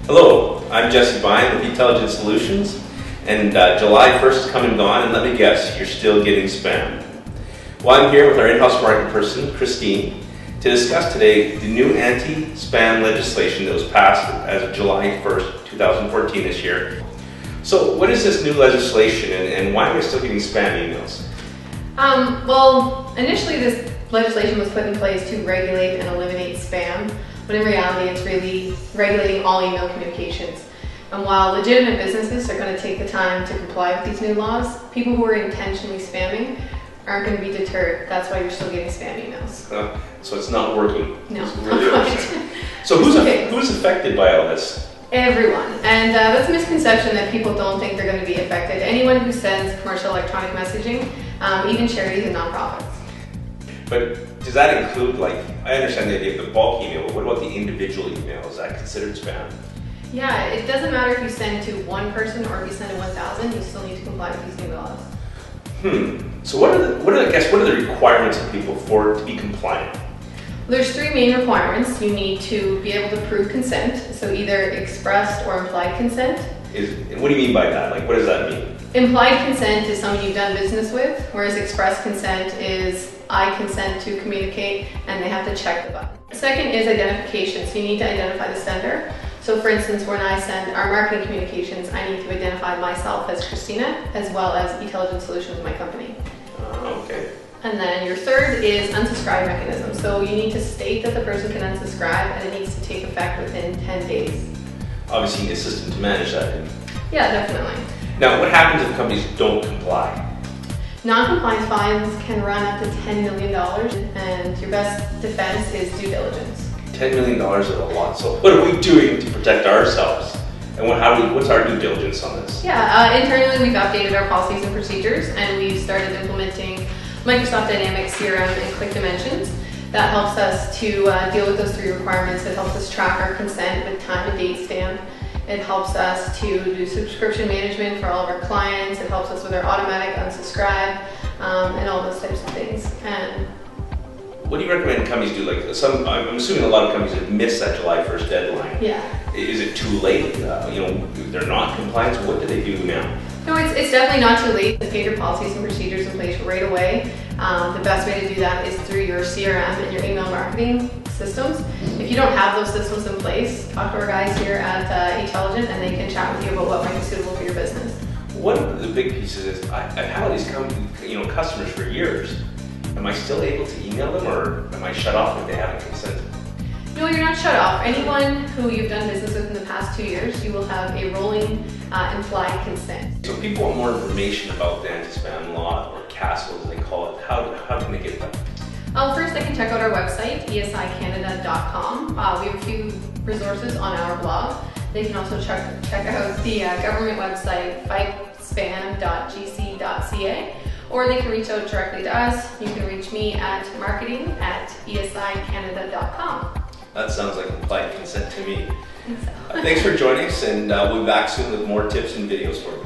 Hello, I'm Jesse Vine with Intelligent Solutions, and July 1st is come and gone, and let me guess, you're still getting spam. Well, I'm here with our in-house marketing person, Christine, to discuss today the new anti-spam legislation that was passed as of July 1st, 2014 this year. So what is this new legislation, and why am I still getting spam emails? Well, initially this legislation was put in place to regulate and eliminate spam, but in reality it's really regulating all email communications. And while legitimate businesses are going to take the time to comply with these new laws, people who are intentionally spamming aren't going to be deterred. That's why you're still getting spam emails. So it's not working. No. It's really so who's affected by all this? Everyone. And that's a misconception that people don't think they're going to be affected. Anyone who sends commercial electronic messaging, even charities and nonprofits. But does that include, like, I understand the idea of the bulk email, but what about the individual email? Is that considered spam? Yeah, it doesn't matter if you send to one person or if you send to 1,000, you still need to comply with these new laws. So what are the requirements of people to be compliant? There's three main requirements. You need to be able to prove consent, so either expressed or implied consent. What do you mean by that? Like, what does that mean? Implied consent is someone you've done business with, whereas expressed consent is I consent to communicate, and they have to check the button. Second is identification, so you need to identify the sender. So for instance, when I send our marketing communications, I need to identify myself as Christina, as well as Intelligent Solutions, my company. Okay. And then your third is unsubscribe mechanism. So you need to state that the person can unsubscribe, and it needs to take effect within 10 days. Obviously, you need a system to manage that. Yeah, definitely. Now, what happens if companies don't comply? Non-compliance fines can run up to $10 million, and your best defense is due diligence. $10 million is a lot, so what are we doing to protect ourselves? And what's our due diligence on this? Yeah, internally we've updated our policies and procedures, and we've started implementing Microsoft Dynamics CRM and Click Dimensions. That helps us to deal with those three requirements. It helps us track our consent with time and date stamp. It helps us to do subscription management for all of our clients. It helps us with our automatic unsubscribe and all those types of things. And what do you recommend companies do? Like I'm assuming a lot of companies have missed that July 1st deadline. Yeah. Is it too late? They're not compliant. So what do they do now? No, it's definitely not too late. Get your policies and procedures in place right away. The best way to do that is through your CRM and your email marketing systems. If you don't have those systems in place, talk to our guys here at Intelligent, and they can chat with you about what might be suitable for your business. One of the big pieces is I've had all these customers for years. Am I still able to email them, or am I shut off if they haven't consented? No, you're not shut off. Anyone who you've done business with in the past 2 years, you will have a rolling implied consent. So if people want more information about the anti-spam law, or CASL as they call it, how can they get that? First, they can check out our website, esicanada.com. We have a few resources on our blog. They can also check out the government website, fightspam.gc.ca, or they can reach out directly to us. You can reach me at marketing@esicanada.com. That sounds like implied consent to me. I think so. Thanks for joining us, and we'll be back soon with more tips and videos for you.